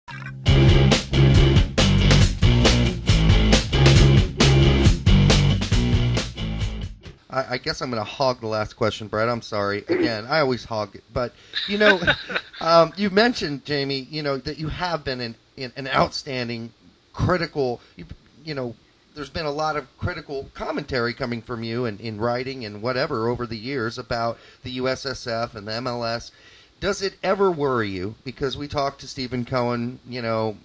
I guess I'm going to hog the last question, Brett. I'm sorry. Again, I always hog it. But, you know, you mentioned, Jamie, you know, that you have been an outstanding critical, you know, there's been a lot of critical commentary coming from you in writing and whatever over the years about the USSF and the MLS. Does it ever worry you? Because we talked to Stephen Cohen, you know,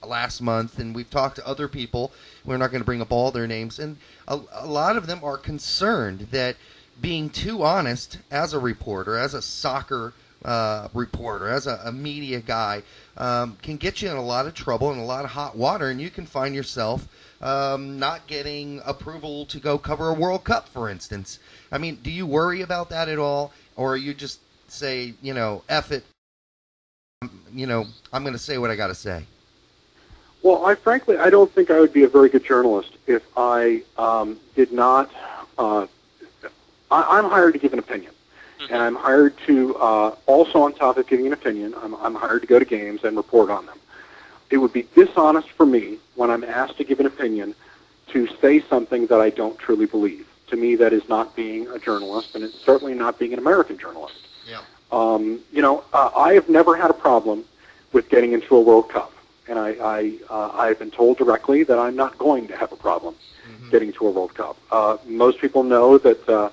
last month, and we've talked to other people. We're not going to bring up all their names, and a lot of them are concerned that being too honest as a reporter, as a soccer reporter, as a media guy, can get you in a lot of trouble and a lot of hot water, and you can find yourself not getting approval to go cover a World Cup, for instance. I mean, do you worry about that at all, or you just say, you know, F it, you know, I'm going to say what I got to say? Well, frankly, I don't think I would be a very good journalist if I did not. I'm hired to give an opinion, and I'm hired to also, on top of giving an opinion, I'm hired to go to games and report on them. It would be dishonest for me when I'm asked to give an opinion to say something that I don't truly believe. To me, that is not being a journalist, and it's certainly not being an American journalist. Yeah. You know, I have never had a problem with getting into a World Cup. And I've been told directly that I'm not going to have a problem getting to a World Cup. Most people know that,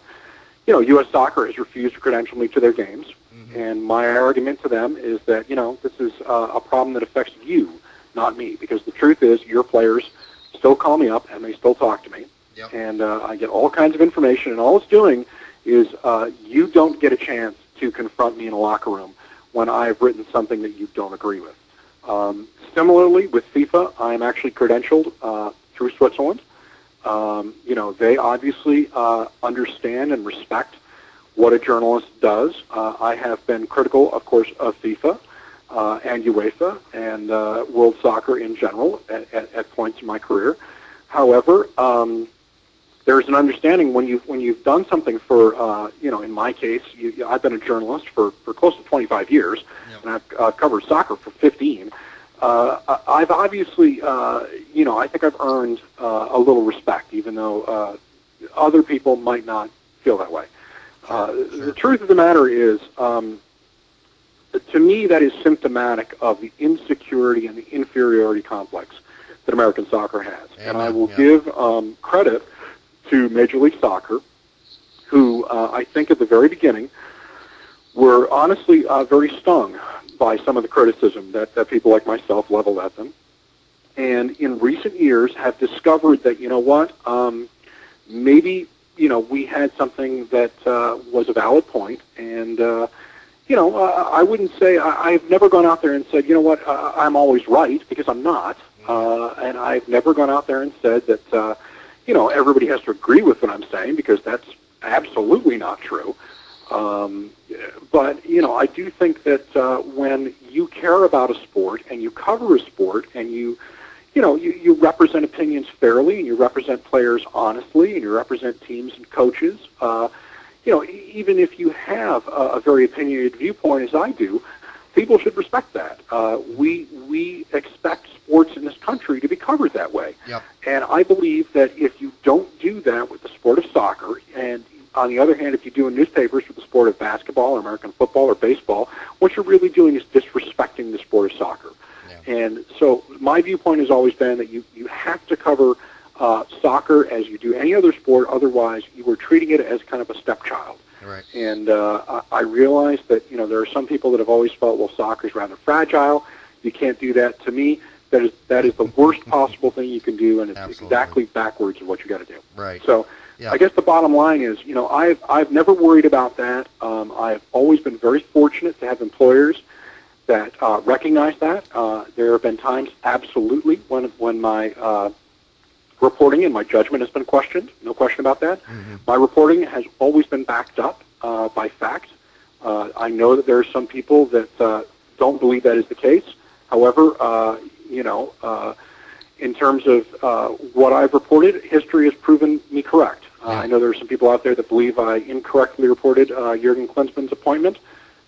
you know, U.S. Soccer has refused to credential me to their games. And my argument to them is that, you know, this is a problem that affects you, not me. Because the truth is, your players still call me up and they still talk to me. Yep. And I get all kinds of information. And all it's doing is you don't get a chance to confront me in a locker room when I've written something that you don't agree with. Similarly, with FIFA, I am actually credentialed through Switzerland. You know, they obviously understand and respect what a journalist does. I have been critical, of course, of FIFA and UEFA and world soccer in general at points in my career. However, there's an understanding when you've done something for, you know, in my case, I've been a journalist for close to 25 years, Yep. and I've covered soccer for 15. I've obviously, you know, I think I've earned a little respect, even though other people might not feel that way. The truth of the matter is, to me, that is symptomatic of the insecurity and the inferiority complex that American soccer has. Amen. And I will give credit to Major League Soccer, who I think at the very beginning were honestly very stung by some of the criticism that people like myself leveled at them. And in recent years have discovered that, you know what, maybe, you know, we had something that was a valid point. And, you know, I wouldn't say, I've never gone out there and said, you know what, I'm always right, because I'm not. And I've never gone out there and said that, you know, everybody has to agree with what I'm saying, because that's absolutely not true. But, you know, I do think that when you care about a sport and you cover a sport and you know, you represent opinions fairly and you represent players honestly and you represent teams and coaches, you know, even if you have a very opinionated viewpoint, as I do, people should respect that. We expect sports in this country to be covered that way. Yep. And I believe that if you don't do that with the sport of soccer, and on the other hand, if you do in newspapers with the sport of basketball or American football or baseball, what you're really doing is disrespecting the sport of soccer. Yeah. And so my viewpoint has always been that you have to cover soccer as you do any other sport. Otherwise, you are treating it as kind of a stepchild. Right. And I realize that, you know, there are some people that have always felt, well, soccer is rather fragile. You can't do that. To me, that is the worst possible thing you can do, and it's Absolutely. exactly backwards of what you got to do. Right. So yeah. I guess the bottom line is, you know, I've never worried about that. I've always been very fortunate to have employers that recognize that. There have been times, absolutely, when my reporting and my judgment has been questioned. No question about that. Mm-hmm. My reporting has always been backed up by fact. I know that there are some people that don't believe that is the case. However, you know, in terms of what I've reported, history has proven me correct. I know there are some people out there that believe I incorrectly reported Jurgen Klinsmann's appointment.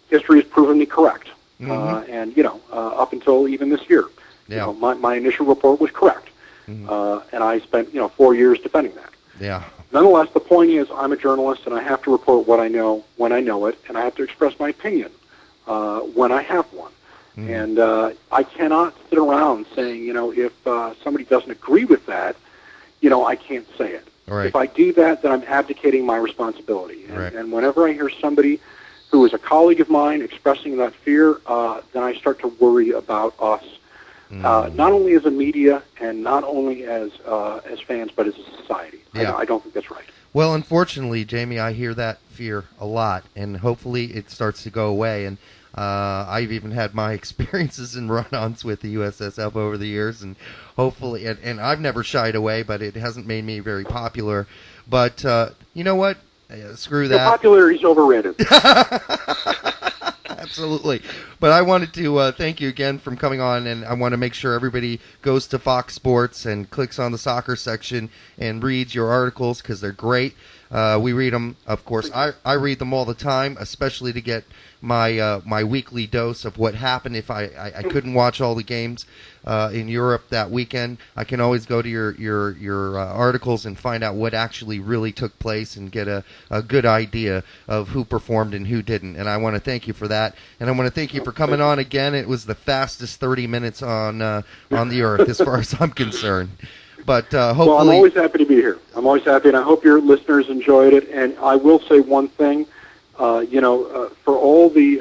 History has proven me correct. and up until even this year, my initial report was correct, and I spent 4 years defending that. Yeah. Nonetheless, the point is, I'm a journalist, and I have to report what I know when I know it, and I have to express my opinion when I have one. And I cannot sit around saying, if somebody doesn't agree with that, I can't say it. Right. If I do that, then I'm abdicating my responsibility. Right. And whenever I hear somebody who is a colleague of mine expressing that fear, then I start to worry about us, not only as a media and not only as fans, but as a society. Yeah. I don't think that's right. Well, unfortunately, Jamie, I hear that fear a lot, and hopefully it starts to go away. And I've even had my experiences and run-ons with the USSF over the years, and hopefully, and I've never shied away, but it hasn't made me very popular. But you know what? Screw that. Your popularity is overrated. Absolutely. But I wanted to thank you again for coming on, and I want to make sure everybody goes to Fox Sports and clicks on the soccer section and reads your articles, because they're great. We read them, of course. I read them all the time, especially to get my weekly dose of what happened. If I couldn't watch all the games in Europe that weekend, I can always go to your articles and find out what actually really took place and get a good idea of who performed and who didn't. And I want to thank you for that. And I want to thank you for coming on again. It was the fastest 30 minutes on the earth as far as I'm concerned. But hopefully... Well, I'm always happy to be here. I'm always happy, and I hope your listeners enjoyed it. And I will say one thing, for all the...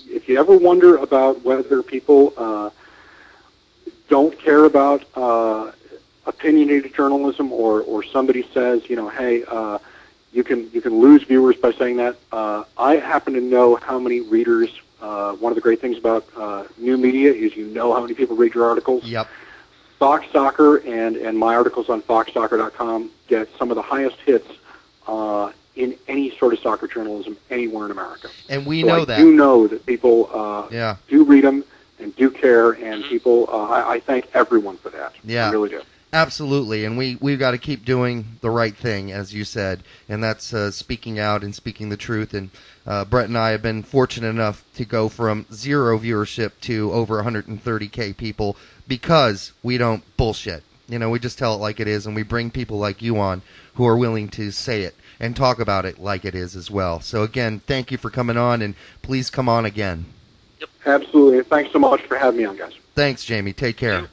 if you ever wonder about whether people don't care about opinionated journalism, or somebody says, hey, you can lose viewers by saying that, I happen to know how many readers... one of the great things about new media is how many people read your articles. Yep. Fox Soccer and my articles on foxsoccer.com get some of the highest hits in any sort of soccer journalism anywhere in America. And we know that. I do know that people do read them and do care, and people, I thank everyone for that. Yeah. I really do. Absolutely, and we've got to keep doing the right thing, as you said, and that's speaking out and speaking the truth. And Brett and I have been fortunate enough to go from 0 viewership to over 130K people because we don't bullshit. We just tell it like it is, and we bring people like you on who are willing to say it and talk about it like it is as well. So again, thank you for coming on, and please come on again. Yep. Absolutely. Thanks so much for having me on, guys. Thanks, Jamie. Take care.